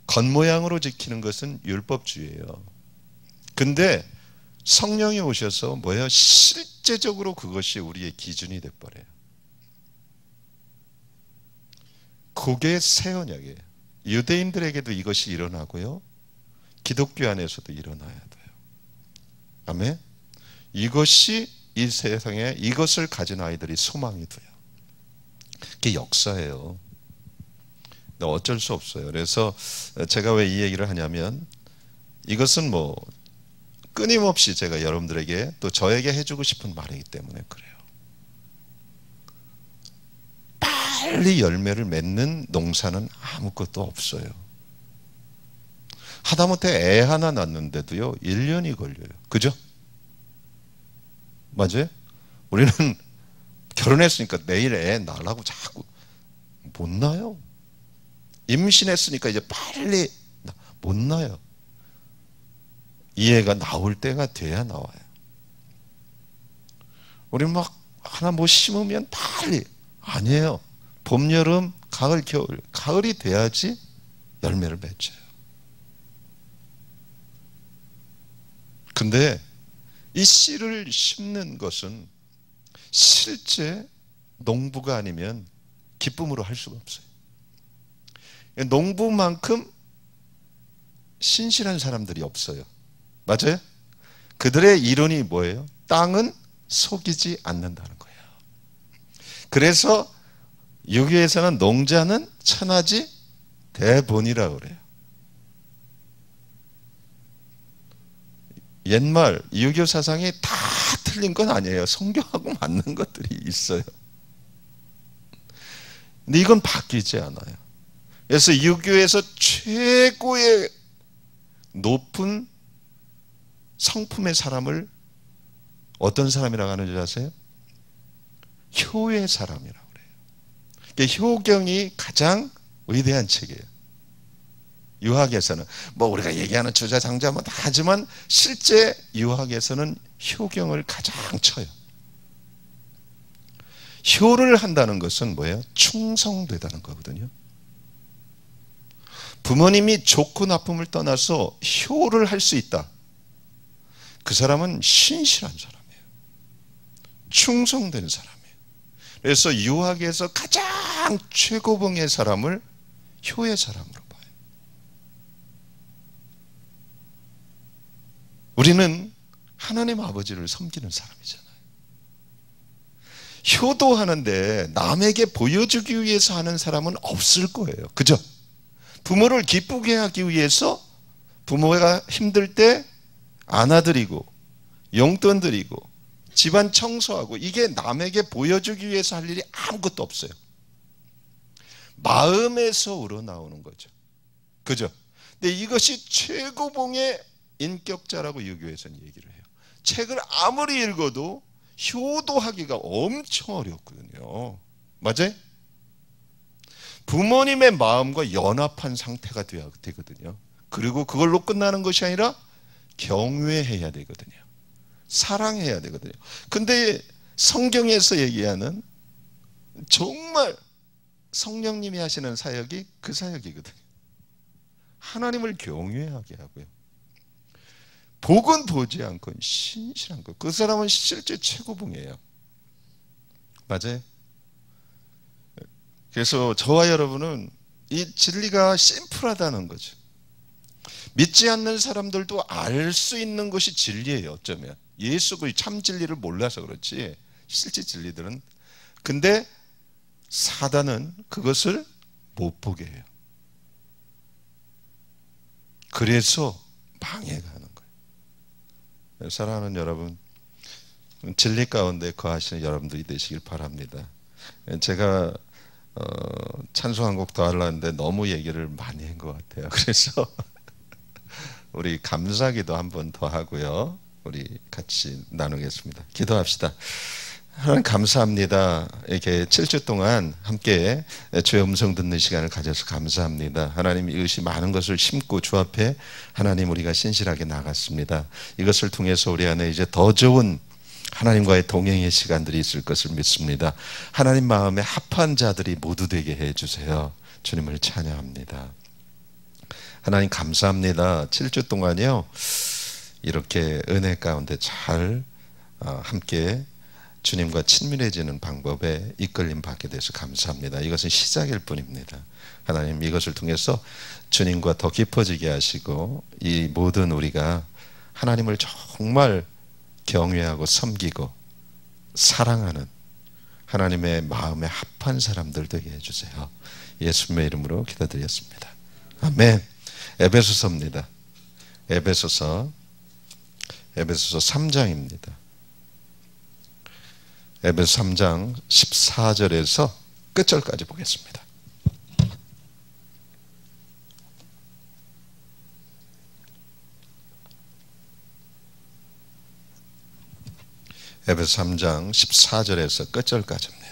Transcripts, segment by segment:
겉모양으로 지키는 것은 율법주의예요. 근데 성령이 오셔서 뭐예요? 실제적으로 그것이 우리의 기준이 돼버려요. 그게 새 언약이에요. 유대인들에게도 이것이 일어나고요, 기독교 안에서도 일어나야 돼요. 아멘. 이것이 이 세상에 이것을 가진 아이들이 소망이 돼요. 그게 역사예요. 어쩔 수 없어요. 그래서 제가 왜 이 얘기를 하냐면, 이것은 뭐 끊임없이 제가 여러분들에게 또 저에게 해주고 싶은 말이기 때문에 그래요. 빨리 열매를 맺는 농사는 아무것도 없어요. 하다못해 애 하나 낳는데도요 1년이 걸려요. 그죠? 맞아요? 우리는 결혼했으니까 내일 애 낳으려고 자꾸 못 낳아요. 임신했으니까 이제 빨리 못 낳아요. 이 애가 나올 때가 돼야 나와요. 우리 막 하나 뭐 심으면 빨리, 아니에요. 봄, 여름, 가을, 겨울, 가을이 돼야지 열매를 맺어요. 근데 이 씨를 심는 것은 실제 농부가 아니면 기쁨으로 할 수가 없어요. 농부만큼 신실한 사람들이 없어요. 맞아요? 그들의 이론이 뭐예요? 땅은 속이지 않는다는 거예요. 그래서 유교에서는 농자는 천하지 대본이라고 그래요. 옛말 유교 사상이 다 틀린 건 아니에요. 성경하고 맞는 것들이 있어요. 근데 이건 바뀌지 않아요. 그래서 유교에서 최고의 높은 성품의 사람을 어떤 사람이라고 하는지 아세요? 효의 사람이라고 그래요. 그러니까 효경이 가장 위대한 책이에요. 유학에서는 뭐 우리가 얘기하는 주자장자 뭐 다 하지만 실제 유학에서는 효경을 가장 쳐요. 효를 한다는 것은 뭐예요? 충성되다는 거거든요. 부모님이 좋고 나쁨을 떠나서 효를 할 수 있다. 그 사람은 신실한 사람이에요. 충성된 사람이에요. 그래서 유학에서 가장 최고봉의 사람을 효의 사람으로 봐요. 우리는 하나님 아버지를 섬기는 사람이잖아요. 효도하는데 남에게 보여주기 위해서 하는 사람은 없을 거예요. 그죠? 부모를 기쁘게 하기 위해서 부모가 힘들 때 안아드리고 용돈 드리고 집안 청소하고, 이게 남에게 보여주기 위해서 할 일이 아무것도 없어요. 마음에서 우러나오는 거죠. 그죠? 근데 이것이 최고봉의 인격자라고 유교에서는 얘기를 해요. 책을 아무리 읽어도 효도하기가 엄청 어렵거든요. 맞아요? 부모님의 마음과 연합한 상태가 돼야 되거든요. 그리고 그걸로 끝나는 것이 아니라 경외해야 되거든요. 사랑해야 되거든요. 근데 성경에서 얘기하는 정말 성령님이 하시는 사역이 그 사역이거든요. 하나님을 경외하게 하고요. 복은 보지 않고 신실한 것. 그 사람은 실제 최고봉이에요. 맞아요? 그래서 저와 여러분은 이 진리가 심플하다는 거죠. 믿지 않는 사람들도 알 수 있는 것이 진리예요. 어쩌면 예수 그 참 진리를 몰라서 그렇지 실제 진리들은. 근데 사단은 그것을 못 보게 해요. 그래서 방해가 하는 거예요. 사랑하는 여러분, 진리 가운데 거하시는 여러분들이 되시길 바랍니다. 제가 찬송 한 곡 더 하려는데 너무 얘기를 많이 한 것 같아요. 그래서 우리 감사기도 한 번 더 하고요, 우리 같이 나누겠습니다. 기도합시다. 하나님 감사합니다. 이렇게 7주 동안 함께 주의 음성 듣는 시간을 가져서 감사합니다. 하나님, 이것이 많은 것을 심고 주 앞에 하나님 우리가 신실하게 나갔습니다. 이것을 통해서 우리 안에 이제 더 좋은 하나님과의 동행의 시간들이 있을 것을 믿습니다. 하나님 마음에 합한 자들이 모두 되게 해주세요. 주님을 찬양합니다. 하나님 감사합니다. 7주 동안요 이렇게 은혜 가운데 잘 함께 주님과 친밀해지는 방법에 이끌림 받게 돼서 감사합니다. 이것은 시작일 뿐입니다. 하나님 이것을 통해서 주님과 더 깊어지게 하시고 이 모든 우리가 하나님을 정말 경외하고 섬기고 사랑하는 하나님의 마음에 합한 사람들 되게 해주세요. 예수님의 이름으로 기도드렸습니다. 아멘. 에베소서입니다. 에베소서 3장입니다. 에베소 3장 14절에서 끝절까지 보겠습니다. 에베소 3장 14절에서 끝절까지입니다.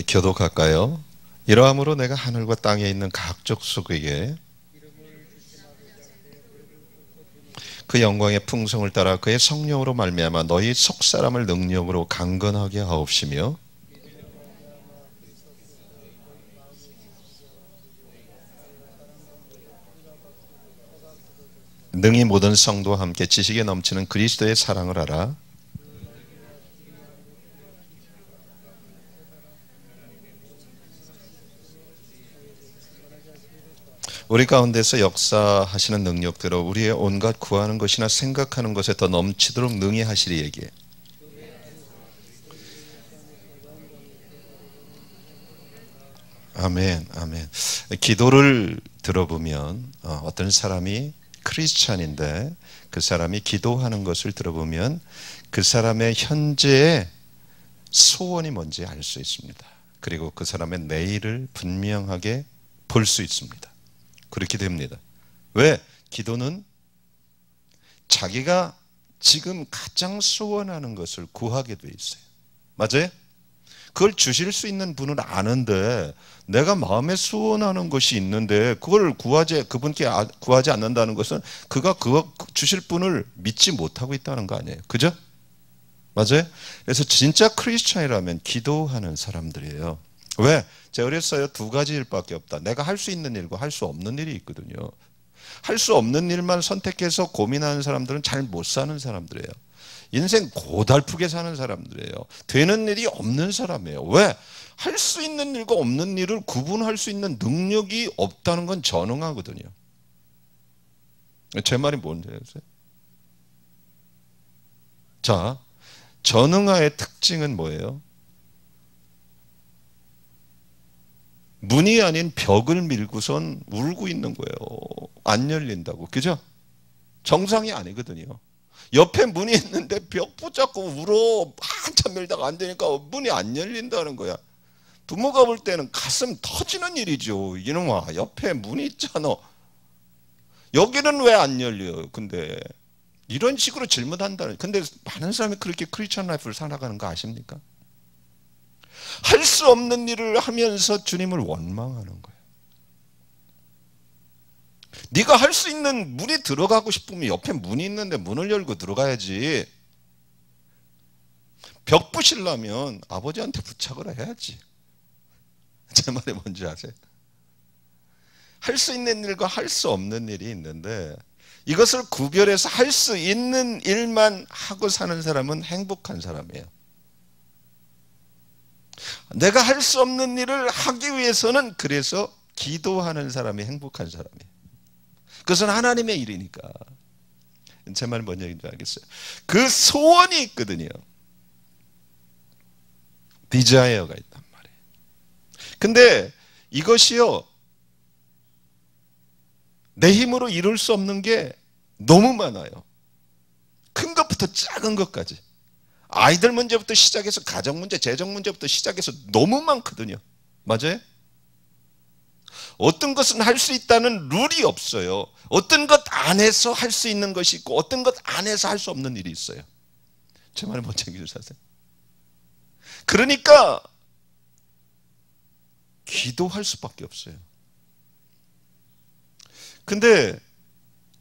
교독할까요? 이러함으로 내가 하늘과 땅에 있는 각 족속에게 그 영광의 풍성을 따라 그의 성령으로 말미암아 너희 속사람을 능력으로 강건하게 하옵시며 능히 모든 성도와 함께 지식에 넘치는 그리스도의 사랑을 알아 우리 가운데서 역사하시는 능력대로 우리의 온갖 구하는 것이나 생각하는 것에 더 넘치도록 능히 하시리 얘기해. 아멘, 아멘. 기도를 들어보면 어떤 사람이 크리스찬인데 그 사람이 기도하는 것을 들어보면 그 사람의 현재의 소원이 뭔지 알 수 있습니다. 그리고 그 사람의 내일을 분명하게 볼 수 있습니다. 그렇게 됩니다. 왜? 기도는 자기가 지금 가장 소원하는 것을 구하게 돼 있어요. 맞아요? 그걸 주실 수 있는 분은 아는데 내가 마음에 소원하는 것이 있는데 그걸 그분께 구하지 않는다는 것은 그가 그거 주실 분을 믿지 못하고 있다는 거 아니에요. 그죠? 맞아요? 그래서 진짜 크리스찬이라면 기도하는 사람들이에요. 왜? 제가 그랬어요. 두 가지 일밖에 없다. 내가 할 수 있는 일과 할 수 없는 일이 있거든요. 할 수 없는 일만 선택해서 고민하는 사람들은 잘 못 사는 사람들이에요. 인생 고달프게 사는 사람들이에요. 되는 일이 없는 사람이에요. 왜? 할 수 있는 일과 없는 일을 구분할 수 있는 능력이 없다는 건 전능하거든요. 제 말이 뭔지 아세요? 자, 전능화의 특징은 뭐예요? 문이 아닌 벽을 밀고선 울고 있는 거예요. 안 열린다고. 그죠? 정상이 아니거든요. 옆에 문이 있는데 벽 붙잡고 울어 한참 밀다가 안 되니까 문이 안 열린다는 거야. 부모가 볼 때는 가슴 터지는 일이죠. 이놈아, 옆에 문이 있잖아. 여기는 왜 안 열려요? 근데 이런 식으로 질문한다는. 근데 많은 사람이 그렇게 크리스천 라이프를 살아가는 거 아십니까? 할 수 없는 일을 하면서 주님을 원망하는 거예요. 네가 할 수 있는 문이 들어가고 싶으면 옆에 문이 있는데 문을 열고 들어가야지. 벽 부시려면 아버지한테 부탁을 해야지. 제 말이 뭔지 아세요? 할 수 있는 일과 할 수 없는 일이 있는데 이것을 구별해서 할 수 있는 일만 하고 사는 사람은 행복한 사람이에요. 내가 할 수 없는 일을 하기 위해서는 그래서 기도하는 사람이 행복한 사람이에요. 그것은 하나님의 일이니까. 제 말이 뭔 얘기인지 알겠어요? 그 소원이 있거든요. 디자이어가 있단 말이에요. 근데 이것이요, 내 힘으로 이룰 수 없는 게 너무 많아요. 큰 것부터 작은 것까지. 아이들 문제부터 시작해서 가정 문제, 재정 문제부터 시작해서 너무 많거든요. 맞아요? 어떤 것은 할 수 있다는 룰이 없어요. 어떤 것 안에서 할 수 있는 것이 있고 어떤 것 안에서 할 수 없는 일이 있어요. 제 말을 못 챙겨주세요. 그러니까 기도할 수밖에 없어요. 근데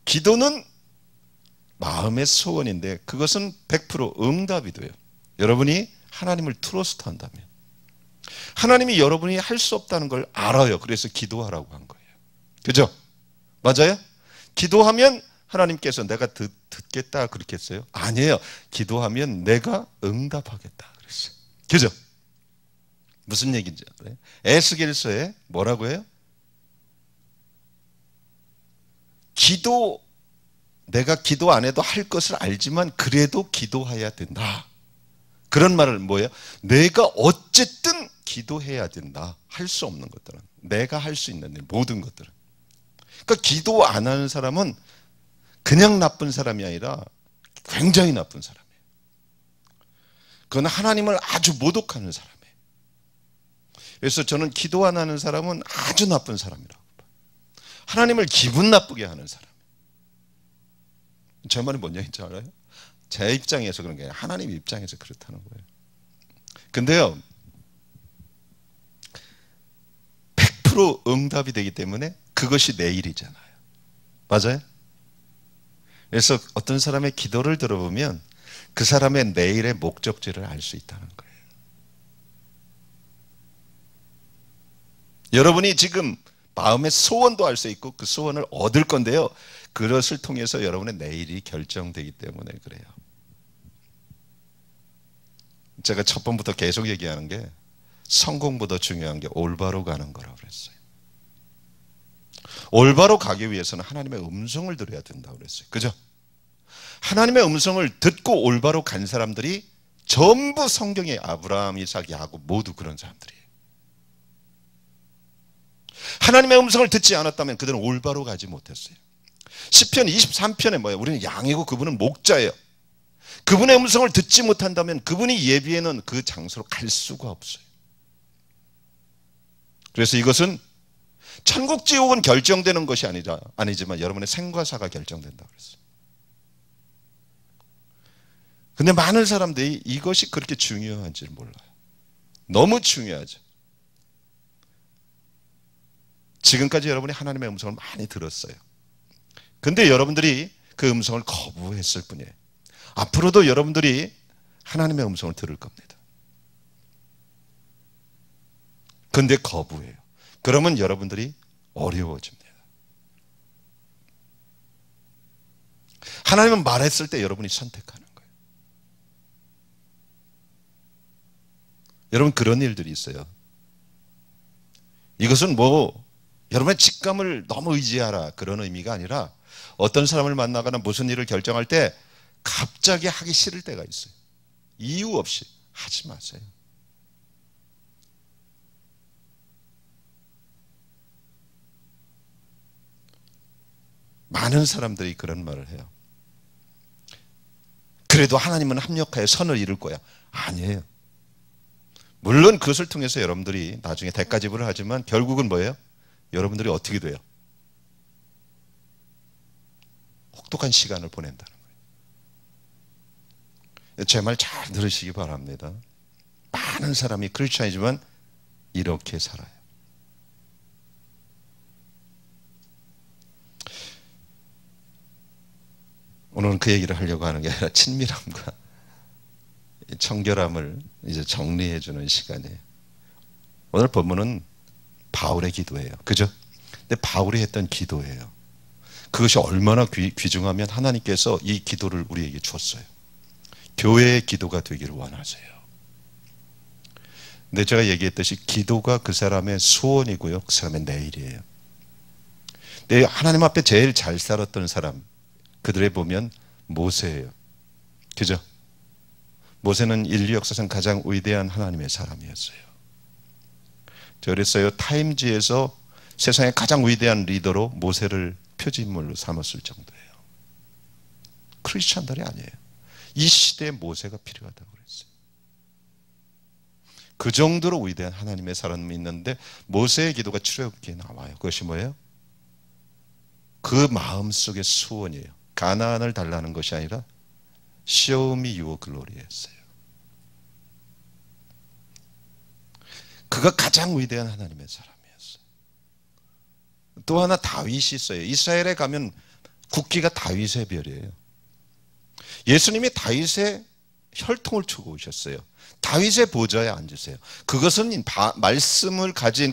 기도는 마음의 소원인데 그것은 100% 응답이 돼요. 여러분이 하나님을 트러스트 한다면. 하나님이 여러분이 할 수 없다는 걸 알아요. 그래서 기도하라고 한 거예요. 그죠? 맞아요? 기도하면 하나님께서 내가 듣겠다 그렇겠어요? 아니에요. 기도하면 내가 응답하겠다 그랬어요. 그죠? 무슨 얘기인지 알아요? 에스겔서에 뭐라고 해요? 내가 기도 안 해도 할 것을 알지만 그래도 기도해야 된다. 그런 말을 뭐예요? 내가 어쨌든 기도해야 된다. 할 수 없는 것들은. 내가 할 수 있는 일, 모든 것들은. 그러니까 기도 안 하는 사람은 그냥 나쁜 사람이 아니라 굉장히 나쁜 사람이에요. 그건 하나님을 아주 모독하는 사람이에요. 그래서 저는 기도 안 하는 사람은 아주 나쁜 사람이라고 봐요. 하나님을 기분 나쁘게 하는 사람. 제 말이 뭔 얘기인지 알아요? 제 입장에서 그런 게 아니라 하나님 입장에서 그렇다는 거예요. 근데요, 100% 응답이 되기 때문에 그것이 내 일이잖아요. 맞아요? 그래서 어떤 사람의 기도를 들어보면 그 사람의 내일의 목적지를 알 수 있다는 거예요. 여러분이 지금 마음의 소원도 알 수 있고 그 소원을 얻을 건데요. 그것을 통해서 여러분의 내일이 결정되기 때문에 그래요. 제가 첫 번부터 계속 얘기하는 게 성공보다 중요한 게 올바로 가는 거라고 그랬어요. 올바로 가기 위해서는 하나님의 음성을 들어야 된다고 그랬어요. 그죠? 하나님의 음성을 듣고 올바로 간 사람들이 전부 성경에 아브라함, 이삭, 야곱 모두 그런 사람들이에요. 하나님의 음성을 듣지 않았다면 그들은 올바로 가지 못했어요. 시편 23편에 뭐예요? 우리는 양이고 그분은 목자예요. 그분의 음성을 듣지 못한다면 그분이 예비해 놓은 그 장소로 갈 수가 없어요. 그래서 이것은 천국 지옥은 결정되는 것이 아니지만 여러분의 생과 사가 결정된다고 그랬어요. 근데 많은 사람들이 이것이 그렇게 중요한지를 몰라요. 너무 중요하죠. 지금까지 여러분이 하나님의 음성을 많이 들었어요. 근데 여러분들이 그 음성을 거부했을 뿐이에요. 앞으로도 여러분들이 하나님의 음성을 들을 겁니다. 근데 거부해요. 그러면 여러분들이 어려워집니다. 하나님은 말했을 때 여러분이 선택하는 거예요. 여러분 그런 일들이 있어요. 이것은 뭐 여러분의 직감을 너무 의지하라 그런 의미가 아니라 어떤 사람을 만나거나 무슨 일을 결정할 때 갑자기 하기 싫을 때가 있어요. 이유 없이 하지 마세요. 많은 사람들이 그런 말을 해요. 그래도 하나님은 합력하여 선을 이룰 거야. 아니에요. 물론 그것을 통해서 여러분들이 나중에 대가지불을 하지만 결국은 뭐예요? 여러분들이 어떻게 돼요? 혹독한 시간을 보낸다는 거예요. 제 말 잘 들으시기 바랍니다. 많은 사람이 크리스찬이지만 이렇게 살아요. 오늘은 그 얘기를 하려고 하는 게 아니라 친밀함과 청결함을 이제 정리해 주는 시간이에요. 오늘 본문은 바울의 기도예요. 그죠? 근데 바울이 했던 기도예요. 그것이 얼마나 귀중하면 하나님께서 이 기도를 우리에게 줬어요. 교회의 기도가 되기를 원하세요. 근데 제가 얘기했듯이 기도가 그 사람의 소원이고요. 그 사람의 내일이에요. 근데 하나님 앞에 제일 잘 살았던 사람 그들에 보면 모세예요. 그죠? 모세는 인류 역사상 가장 위대한 하나님의 사람이었어요. 저 그랬어요. 타임지에서 세상의 가장 위대한 리더로 모세를 표지인물로 삼았을 정도예요. 크리스찬들이 아니에요. 이 시대에 모세가 필요하다고 그랬어요. 그 정도로 위대한 하나님의 사람이 있는데 모세의 기도가 출애굽기에 나와요. 그것이 뭐예요? 그 마음속의 소원이에요. 가나안을 달라는 것이 아니라 Show me your glory였어요. 그가 가장 위대한 하나님의 사람이었어요. 또 하나 다윗이 있어요. 이스라엘에 가면 국기가 다윗의 별이에요. 예수님이 다윗의 혈통을 두고 오셨어요. 다윗의 보좌에 앉으세요. 그것은 말씀을 가진